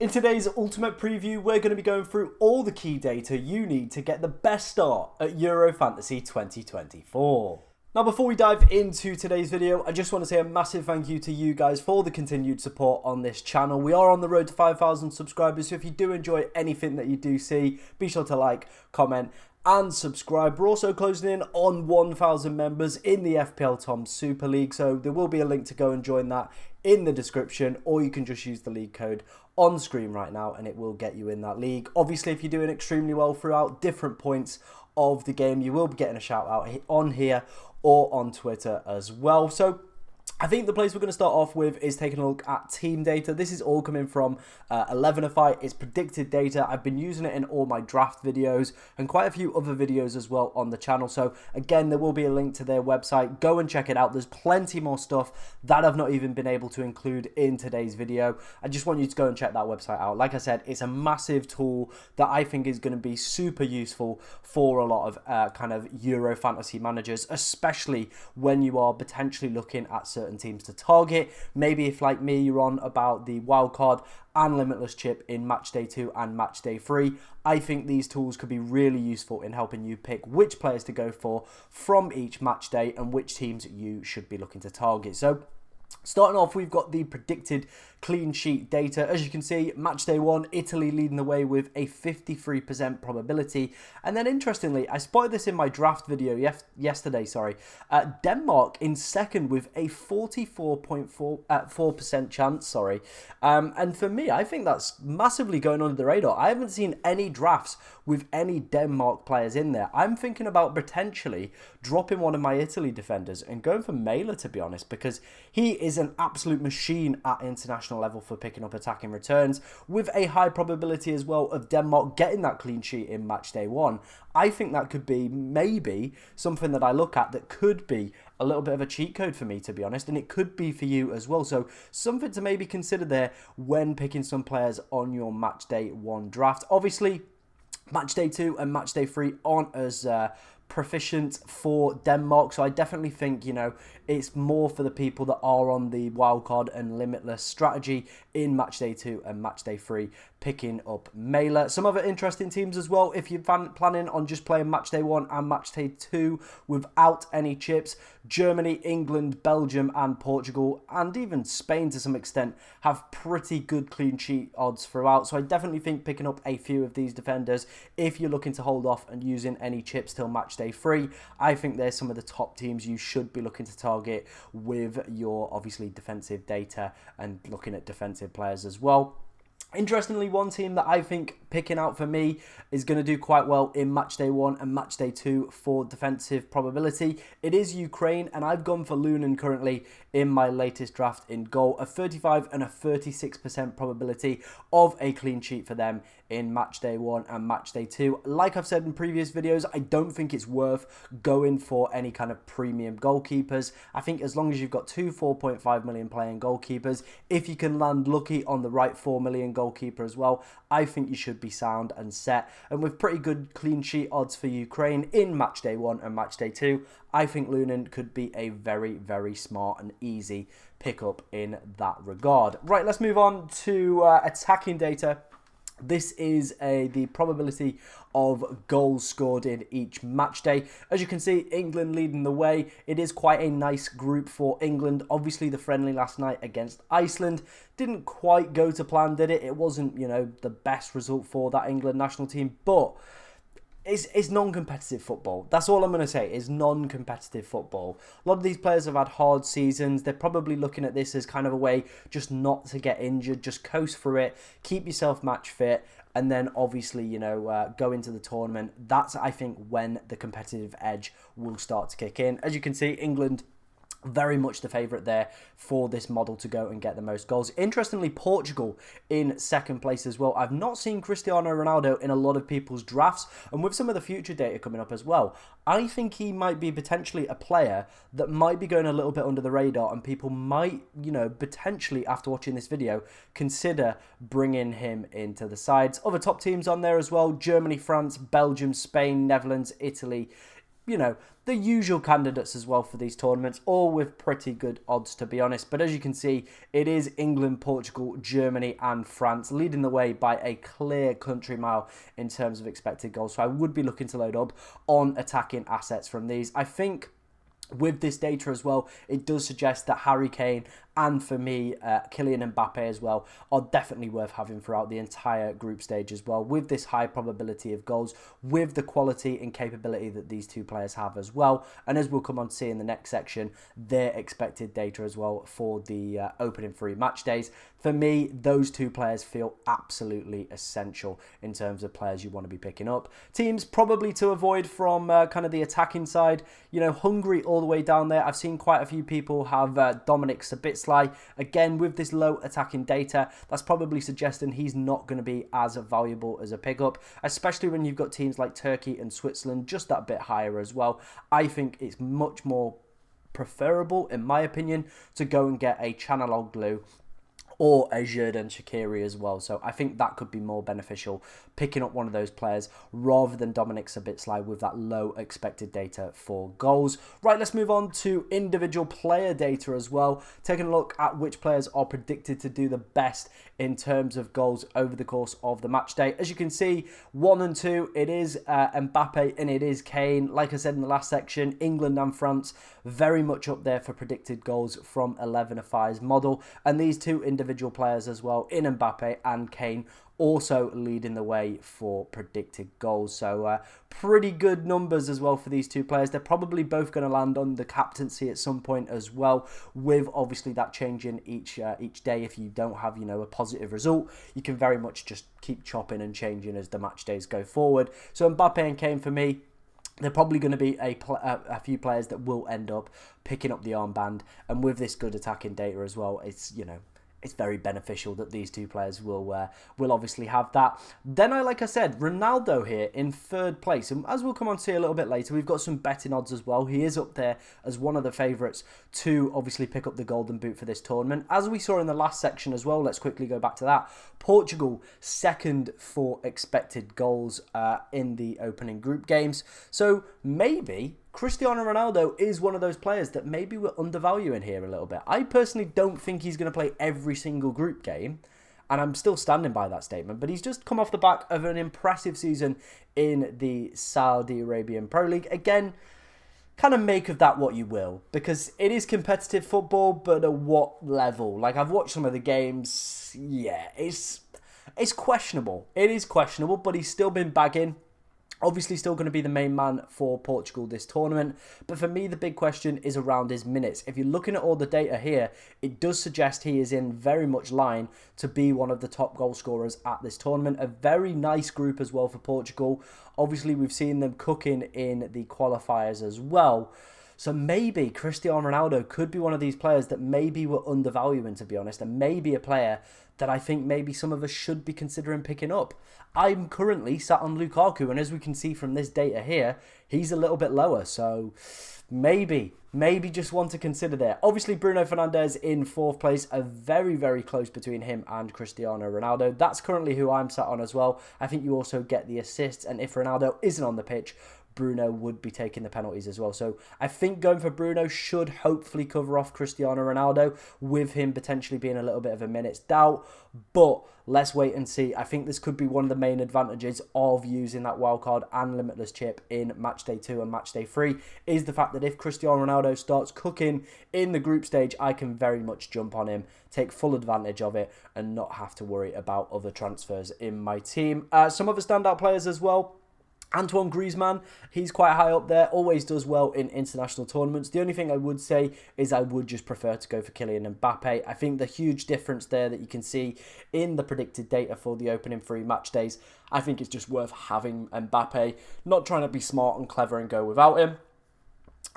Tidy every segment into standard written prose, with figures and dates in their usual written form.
In today's Ultimate Preview, we're going to be going through all the key data you need to get the best start at Euro Fantasy 2024. Now, before we dive into today's video, I just want to say a massive thank you to you guys for the continued support on this channel. We are on the road to 5,000 subscribers, so if you do enjoy anything that you do see, be sure to like, comment, and subscribe. We're also closing in on 1,000 members in the FPL Tom Super League, so there will be a link to go and join that in the description, or you can just use the league code on screen right now and it will get you in that league. Obviously, if you're doing extremely well throughout different points of the game, you will be getting a shout out on here or on Twitter as well. So I think the place we're going to start off with is taking a look at team data. This is all coming from Elvenify. It's predicted data. I've been using it in all my draft videos and quite a few other videos as well on the channel. So again, there will be a link to their website. Go and check it out. There's plenty more stuff that I've not even been able to include in today's video. I just want you to go and check that website out. Like I said, it's a massive tool that I think is going to be super useful for a lot of kind of Euro fantasy managers, especially when you are potentially looking at certain teams to target. Maybe if, like me, you're on about the wildcard and limitless chip in match day 2 and match day 3, I think these tools could be really useful in helping you pick which players to go for from each match day and which teams you should be looking to target. So starting off, we've got the predicted clean sheet data. As you can see, match day 1, Italy leading the way with a 53% probability. And then interestingly, I spotted this in my draft video yesterday, Denmark in second with a 44.4% chance, and for me, I think that's massively going under the radar. I haven't seen any drafts with any Denmark players in there. I'm thinking about potentially dropping one of my Italy defenders and going for Mailer, to be honest, because he is an absolute machine at international level for picking up attacking returns, with a high probability as well of Denmark getting that clean sheet in match day 1. I think that could be maybe something that I look at that could be a little bit of a cheat code for me, to be honest, and it could be for you as well. So something to maybe consider there when picking some players on your match day 1 draft. Obviously, match day 2 and match day 3 aren't as proficient for Denmark, so I definitely think, you know, it's more for the people that are on the wildcard and limitless strategy in match day 2 and match day 3, picking up Mailer. Some other interesting teams as well, if you're planning on just playing match day 1 and match day 2 without any chips, Germany, England, Belgium and Portugal, and even Spain to some extent, have pretty good clean sheet odds throughout. So I definitely think picking up a few of these defenders, if you're looking to hold off and using any chips till match day 3, I think there's some of the top teams you should be looking to target with your obviously defensive data and looking at defensive players as well. Interestingly, one team that I think picking out for me is going to do quite well in match day 1 and match day 2 for defensive probability. It is Ukraine, and I've gone for Lunin currently in my latest draft in goal. A 35 and a 36% probability of a clean sheet for them in match day 1 and match day 2. Like I've said in previous videos, I don't think it's worth going for any kind of premium goalkeepers. I think as long as you've got 2 4.5 million playing goalkeepers, if you can land lucky on the right 4 million goalkeeper as well, I think you should be sound and set. And with pretty good clean sheet odds for Ukraine in match day 1 and match day 2, I think Lunin could be a very, very smart and easy pickup in that regard. Right, let's move on to attacking data. This is the probability of goals scored in each match day. As you can see, England leading the way. It is quite a nice group for England. Obviously, the friendly last night against Iceland didn't quite go to plan, did it? It wasn't, you know, the best result for that England national team, but it's non-competitive football. That's all I'm going to say, is non-competitive football. A lot of these players have had hard seasons. They're probably looking at this as kind of a way just not to get injured, just coast through it, keep yourself match fit, and then obviously, you know, go into the tournament. That's, I think, when the competitive edge will start to kick in. As you can see, England very much the favourite there for this model to go and get the most goals. Interestingly, Portugal in second place as well. I've not seen Cristiano Ronaldo in a lot of people's drafts, and with some of the future data coming up as well, I think he might be potentially a player that might be going a little bit under the radar, and people might, you know, potentially after watching this video, consider bringing him into the sides. Other top teams on there as well: Germany, France, Belgium, Spain, Netherlands, Italy, you know, the usual candidates as well for these tournaments, all with pretty good odds, to be honest. But as you can see, it is England, Portugal, Germany and France leading the way by a clear country mile in terms of expected goals. So I would be looking to load up on attacking assets from these. I think with this data as well, it does suggest that Harry Kane and, for me, Kylian Mbappe as well are definitely worth having throughout the entire group stage as well, with this high probability of goals, with the quality and capability that these two players have as well. And as we'll come on to see in the next section, their expected data as well for the opening 3 match days. For me, those two players feel absolutely essential in terms of players you want to be picking up. Teams probably to avoid from kind of the attacking side, you know, Hungary all the way down there. I've seen quite a few people have Dominic Szoboszlai. Again, with this low attacking data, that's probably suggesting he's not going to be as valuable as a pickup, especially when you've got teams like Turkey and Switzerland just that bit higher as well. I think it's much more preferable, in my opinion, to go and get a Çalhanoğlu or a Xherdan Shaqiri as well. So I think that could be more beneficial, picking up one of those players rather than Dominic Szoboszlai with that low expected data for goals. Right, let's move on to individual player data as well, taking a look at which players are predicted to do the best in terms of goals over the course of the match day. As you can see, 1 and 2, it is Mbappe and it is Kane. Like I said in the last section, England and France very much up there for predicted goals from Elvenify's model, and these two individual players as well in Mbappe and Kane also leading the way for predicted goals. So pretty good numbers as well for these two players. They're probably both going to land on the captaincy at some point as well, with obviously that changing each day. If you don't have, you know, a positive result, you can very much just keep chopping and changing as the match days go forward. So Mbappe and Kane, for me, they're probably going to be a few players that will end up picking up the armband, and with this good attacking data as well, it's, you know, it's very beneficial that these two players will obviously have that. Then like I said, Ronaldo here in 3rd place. And as we'll come on to see a little bit later, we've got some betting odds as well. He is up there as one of the favourites to obviously pick up the golden boot for this tournament. As we saw in the last section as well, let's quickly go back to that. Portugal, 2nd for expected goals in the opening group games. So maybe Cristiano Ronaldo is one of those players that maybe we're undervaluing here a little bit. I personally don't think he's going to play every single group game, and I'm still standing by that statement, but he's just come off the back of an impressive season in the Saudi Arabian Pro League. Again, kind of make of that what you will, because it is competitive football, but at what level? Like, I've watched some of the games, yeah, it's questionable. It is questionable, but he's still been bagging. Obviously still going to be the main man for Portugal this tournament. But for me, the big question is around his minutes. If you're looking at all the data here, it does suggest he is in very much line to be one of the top goal scorers at this tournament. A very nice group as well for Portugal. Obviously, we've seen them cooking in the qualifiers as well. So maybe Cristiano Ronaldo could be one of these players that maybe we're undervaluing, to be honest, and maybe a player that I think maybe some of us should be considering picking up. I'm currently sat on Lukaku, and as we can see from this data here, he's a little bit lower, so maybe just one to consider there. Obviously, Bruno Fernandes in 4th place, a very, very close between him and Cristiano Ronaldo. That's currently who I'm sat on as well. I think you also get the assists, and if Ronaldo isn't on the pitch, Bruno would be taking the penalties as well. So I think going for Bruno should hopefully cover off Cristiano Ronaldo, with him potentially being a little bit of a minute's doubt. But let's wait and see. I think this could be one of the main advantages of using that wildcard and limitless chip in match day 2 and match day 3, is the fact that if Cristiano Ronaldo starts cooking in the group stage, I can very much jump on him, take full advantage of it, and not have to worry about other transfers in my team. Some other standout players as well. Antoine Griezmann, he's quite high up there, always does well in international tournaments. The only thing I would say is I would just prefer to go for Kylian Mbappe. I think the huge difference there that you can see in the predicted data for the opening 3 match days, I think it's just worth having Mbappe, not trying to be smart and clever and go without him.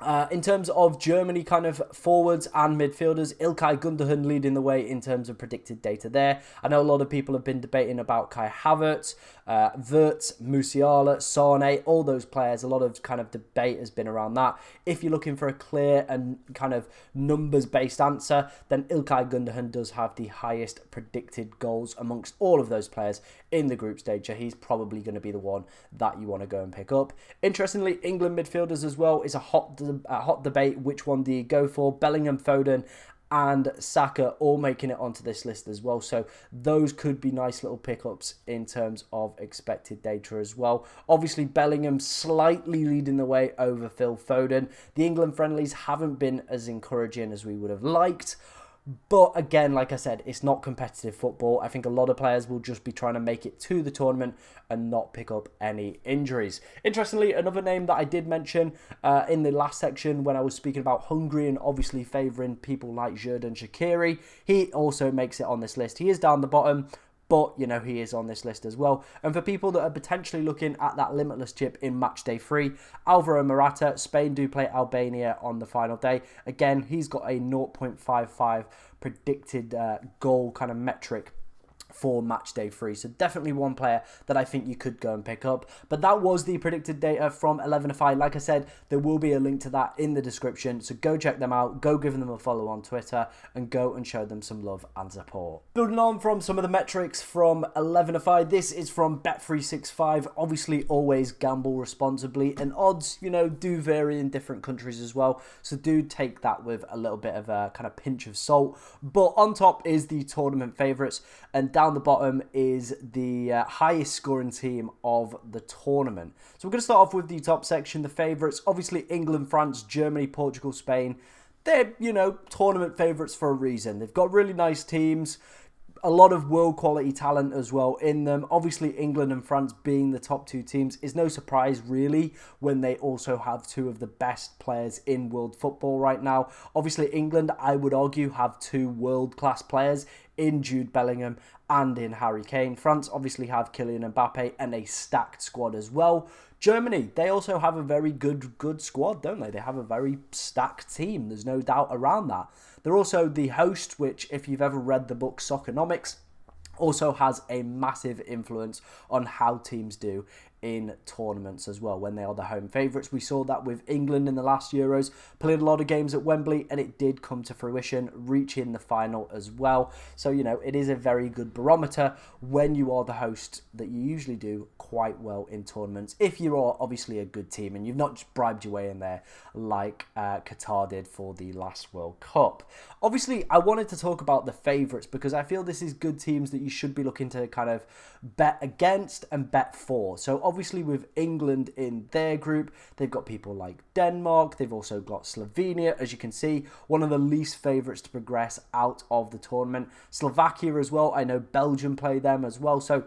In terms of Germany kind of forwards and midfielders, Ilkay Gundogan leading the way in terms of predicted data there. I know a lot of people have been debating about Kai Havertz, Wirtz, Musiala, Sane, all those players. A lot of kind of debate has been around that. If you're looking for a clear and kind of numbers-based answer, then Ilkay Gundogan does have the highest predicted goals amongst all of those players in the group stage. So he's probably going to be the one that you want to go and pick up. Interestingly, England midfielders as well is a hot debate. Which one do you go for? Bellingham, Foden and Saka all making it onto this list as well. So those could be nice little pickups in terms of expected data as well. Obviously, Bellingham slightly leading the way over Phil Foden. The England friendlies haven't been as encouraging as we would have liked. But again, like I said, it's not competitive football. I think a lot of players will just be trying to make it to the tournament and not pick up any injuries. Interestingly, another name that I did mention in the last section when I was speaking about Hungary and obviously favouring people like Xherdan Shaqiri, he also makes it on this list. He is down the bottom, but, you know, he is on this list as well. And for people that are potentially looking at that limitless chip in match day 3, Alvaro Morata, Spain do play Albania on the final day. Again, he's got a 0.55 predicted goal kind of metric for match day 3. So definitely one player that I think you could go and pick up. But that was the predicted data from Elvenify. Like I said, there will be a link to that in the description. So go check them out. Go give them a follow on Twitter and go and show them some love and support. Building on from some of the metrics from Elvenify, this is from Bet365. Obviously, always gamble responsibly. And odds, you know, do vary in different countries as well. So do take that with a little bit of a kind of pinch of salt. But on top is the tournament favourites. And down the bottom is the highest scoring team of the tournament. So we're going to start off with the top section, the favourites. Obviously, England, France, Germany, Portugal, Spain. They're, you know, tournament favourites for a reason. They've got really nice teams. A lot of world quality talent as well in them. Obviously, England and France being the top 2 teams is no surprise really when they also have 2 of the best players in world football right now. Obviously, England, I would argue, have 2 world-class players in Jude Bellingham and in Harry Kane. France obviously have Kylian Mbappe and a stacked squad as well. Germany, they also have a very good squad, don't they? They have a very stacked team. There's no doubt around that. They're also the host, which if you've ever read the book Soccernomics, also has a massive influence on how teams do in tournaments as well when they are the home favourites. We saw that with England in the last Euros, played a lot of games at Wembley and it did come to fruition, reaching the final as well. So, you know, it is a very good barometer when you are the host that you usually do quite well in tournaments if you are obviously a good team and you've not just bribed your way in there like Qatar did for the last World Cup. Obviously, I wanted to talk about the favourites because I feel this is good teams that you should be looking to kind of bet against and bet for. So obviously with England in their group, they've got people like Denmark. They've also got Slovenia, as you can see, one of the least favourites to progress out of the tournament. Slovakia as well. I know Belgium play them as well. So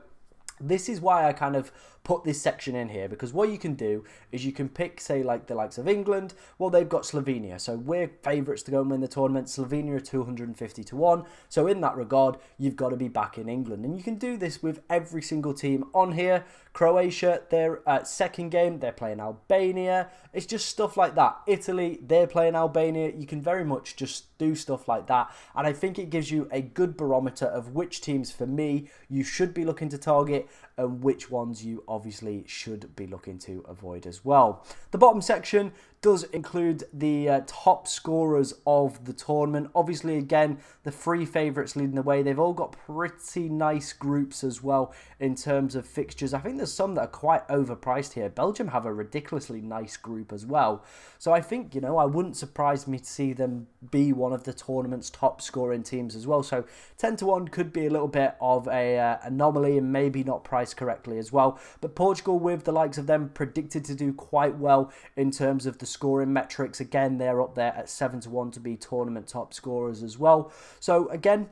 this is why I kind of put this section in here, because what you can do is you can pick, say, like the likes of England. Well, they've got Slovenia, so we're favourites to go and win the tournament. Slovenia are 250 to 1. So in that regard, you've got to be back in England. And you can do this with every single team on here. Croatia, their second game, they're playing Albania. It's just stuff like that. Italy, they're playing Albania. You can very much just do stuff like that. And I think it gives you a good barometer of which teams, for me, you should be looking to target and which ones you obviously should be looking to avoid as well. The bottom section does include the top scorers of the tournament. Obviously, again, the 3 favourites leading the way. They've all got pretty nice groups as well in terms of fixtures. I think there's some that are quite overpriced here. Belgium have a ridiculously nice group as well. So I think, you know, I wouldn't surprise me to see them be one of the tournament's top scoring teams as well. So 10 to 1 could be a little bit of a anomaly and maybe not priced correctly as well. But Portugal, with the likes of them, predicted to do quite well in terms of the scoring metrics. Again, they're up there at 7 to 1 to be tournament top scorers as well. So again,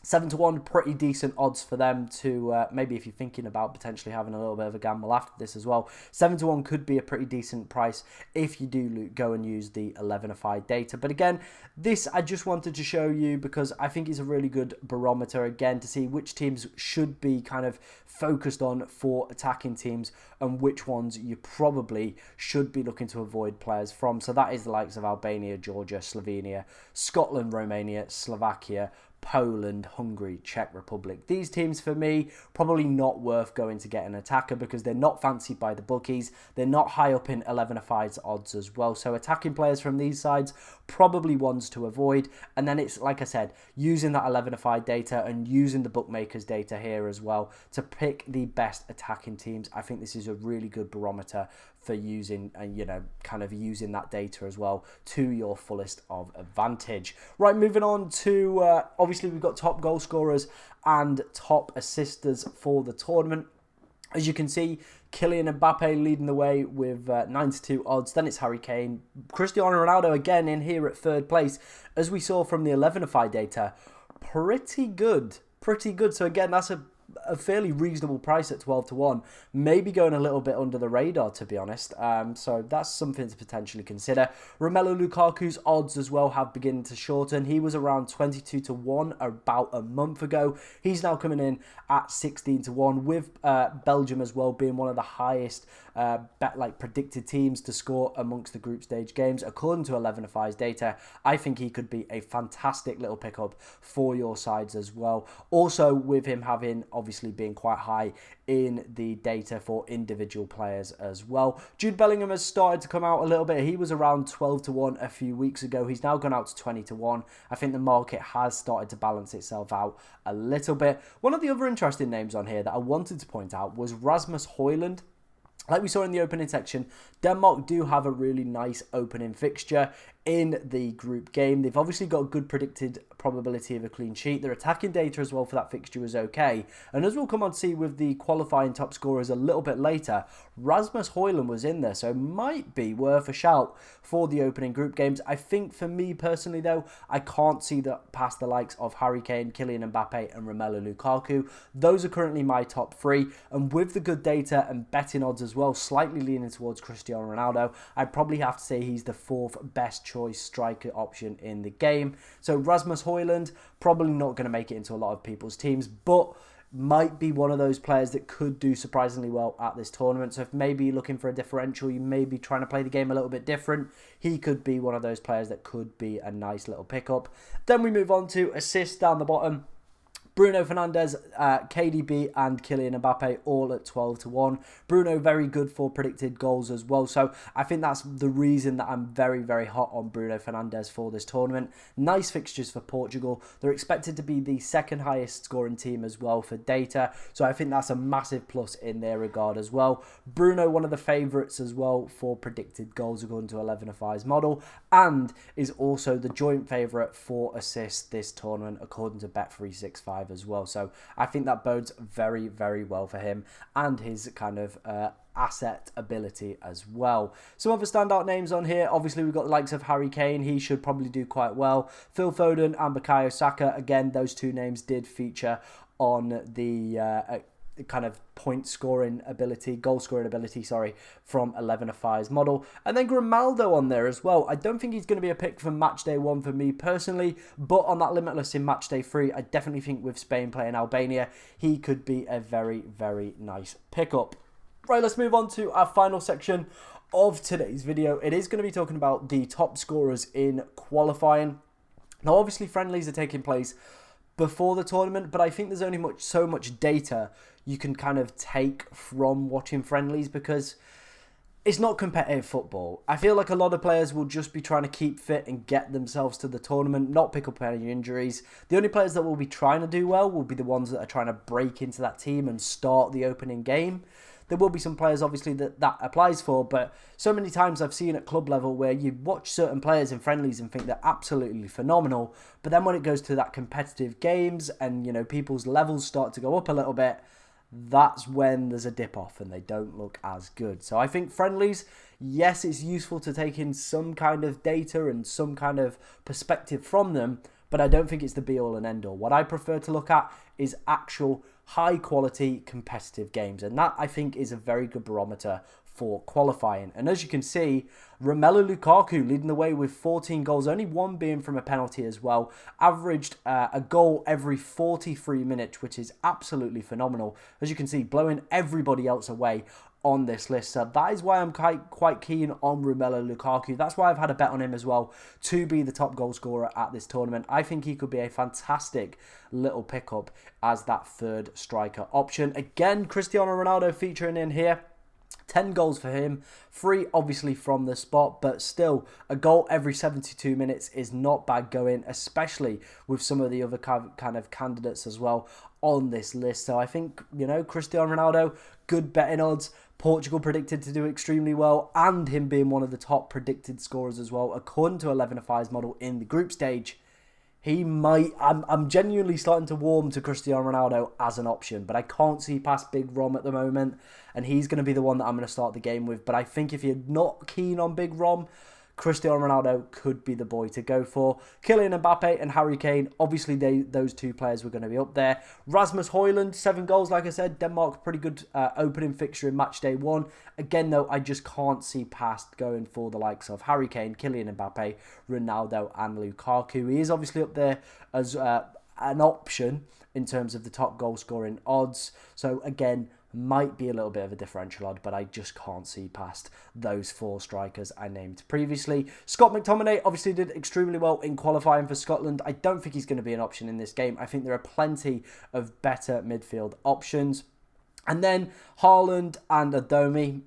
7-1, pretty decent odds for them to, maybe if you're thinking about potentially having a little bit of a gamble after this as well, 7-1 could be a pretty decent price if you do go and use the Elvenify data. But again, this I just wanted to show you because I think it's a really good barometer, again, to see which teams should be kind of focused on for attacking teams and which ones you probably should be looking to avoid players from. So that is the likes of Albania, Georgia, Slovenia, Scotland, Romania, Slovakia, Poland, Hungary, Czech Republic. These teams, for me, probably not worth going to get an attacker because they're not fancied by the bookies. They're not high up in Elvenify's odds as well. So attacking players from these sides, probably ones to avoid. And then it's, like I said, using that Elvenify data and using the bookmakers data here as well to pick the best attacking teams. I think this is a really good barometer for using, and kind of using that data as well to your fullest of advantage. Right, moving on to, obviously we've got top goal scorers and top assisters for the tournament. As you can see, Kylian Mbappe leading the way with 9-2 odds. Then it's Harry Kane. Cristiano Ronaldo again in here at third place. As we saw from the Elvenify data, pretty good. So again, that's a fairly reasonable price at 12-1, maybe going a little bit under the radar, to be honest. So that's something to potentially consider. Romelu Lukaku's odds as well have begun to shorten. He was around 22-1 about a month ago. He's now coming in at 16-1, with Belgium as well being one of the highest predicted teams to score amongst the group stage games. According to Elvenify's data, I think he could be a fantastic little pickup for your sides as well. Also, with him having obviously being quite high in the data for individual players as well. Jude Bellingham has started to come out a little bit. He was around 12-1 a few weeks ago. He's now gone out to 20-1. I think the market has started to balance itself out a little bit. One of the other interesting names on here that I wanted to point out was Rasmus Højlund. Like we saw in the opening section, Denmark do have a really nice opening fixture in the group game. They've obviously got a good predicted probability of a clean sheet. Their attacking data as well for that fixture was okay. And as we'll come on to see with the qualifying top scorers a little bit later, Rasmus Højlund was in there, so it might be worth a shout for the opening group games. I think for me personally though, I can't see that past the likes of Harry Kane, Kylian Mbappe and Romelu Lukaku. Those are currently my top three, and with the good data and betting odds as well, slightly leaning towards Cristiano Ronaldo, I'd probably have to say he's the fourth best choice striker option in the game. So Rasmus Højlund, probably not going to make it into a lot of people's teams, but might be one of those players that could do surprisingly well at this tournament. So if maybe you're looking for a differential, you may be trying to play the game a little bit different, he could be one of those players that could be a nice little pickup. Then we move on to assists down the bottom. Bruno Fernandes, KDB and Kylian Mbappe all at 12-1. Bruno very good for predicted goals as well. So I think that's the reason that I'm very, very hot on Bruno Fernandes for this tournament. Nice fixtures for Portugal. They're expected to be the second highest scoring team as well for data. So I think that's a massive plus in their regard as well. Bruno, one of the favourites as well for predicted goals according to Elvenify's model, and is also the joint favourite for assists this tournament according to Bet365 as well. So I think that bodes very, very well for him and his kind of asset ability as well. Some other standout names on here, obviously we've got the likes of Harry Kane. He should probably do quite well. Phil Foden and Bukayo Saka, again those two names did feature on the kind of point scoring ability, goal scoring ability, sorry, from Elvenify's model. And then Grimaldo on there as well. I don't think he's going to be a pick for match day 1 for me personally, but on that limitless in match day 3, I definitely think with Spain playing Albania, he could be a very, very nice pickup. Right, let's move on to our final section of today's video. It is going to be talking about the top scorers in qualifying. Now, obviously, friendlies are taking place before the tournament, but I think there's only so much data you can kind of take from watching friendlies because it's not competitive football. I feel like a lot of players will just be trying to keep fit and get themselves to the tournament, not pick up any injuries. The only players that will be trying to do well will be the ones that are trying to break into that team and start the opening game. There will be some players, obviously, that applies for, but so many times I've seen at club level where you watch certain players in friendlies and think they're absolutely phenomenal, but then when it goes to that competitive games and, people's levels start to go up a little bit, that's when there's a dip off and they don't look as good. So I think friendlies, yes, it's useful to take in some kind of data and some kind of perspective from them, but I don't think it's the be-all and end-all. What I prefer to look at is actual high-quality competitive games, and that, I think, is a very good barometer for qualifying. And as you can see, Romelu Lukaku leading the way with 14 goals, only one being from a penalty as well, averaged a goal every 43 minutes, which is absolutely phenomenal. As you can see, blowing everybody else away on this list. So that is why I'm quite keen on Romelu Lukaku. That's why I've had a bet on him as well to be the top goal scorer at this tournament. I think he could be a fantastic little pickup as that third striker option. Again, Cristiano Ronaldo featuring in here. 10 goals for him, 3 obviously from the spot, but still a goal every 72 minutes is not bad going, especially with some of the other kind of candidates as well on this list. So I think, you know, Cristiano Ronaldo, good betting odds. Portugal predicted to do extremely well, and him being one of the top predicted scorers as well, according to Elvenify's model in the group stage. He might... I'm genuinely starting to warm to Cristiano Ronaldo as an option, but I can't see past Big Rom at the moment, and he's going to be the one that I'm going to start the game with. But I think if you're not keen on Big Rom, Cristiano Ronaldo could be the boy to go for. Kylian Mbappe and Harry Kane, obviously those two players were going to be up there. Rasmus Højlund, 7 goals, like I said. Denmark, pretty good opening fixture in match day 1. Again, though, I just can't see past going for the likes of Harry Kane, Kylian Mbappe, Ronaldo and Lukaku. He is obviously up there as an option in terms of the top goal scoring odds. So again, might be a little bit of a differential odd, but I just can't see past those 4 strikers I named previously. Scott McTominay obviously did extremely well in qualifying for Scotland. I don't think he's going to be an option in this game. I think there are plenty of better midfield options. And then Haaland and Adomi,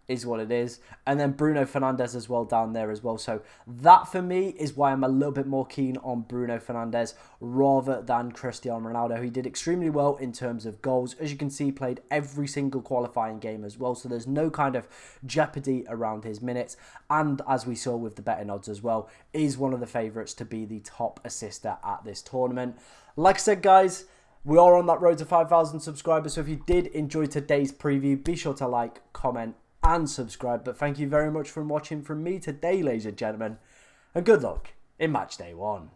is what it is. And then Bruno Fernandes as well down there as well. So that for me is why I'm a little bit more keen on Bruno Fernandes rather than Cristiano Ronaldo. He did extremely well in terms of goals. As you can see, played every single qualifying game as well. So there's no kind of jeopardy around his minutes. And as we saw with the betting odds as well, is one of the favourites to be the top assister at this tournament. Like I said, guys, we are on that road to 5,000 subscribers. So if you did enjoy today's preview, be sure to like, comment, and subscribe. But thank you very much for watching from me today, ladies and gentlemen, and good luck in match day 1.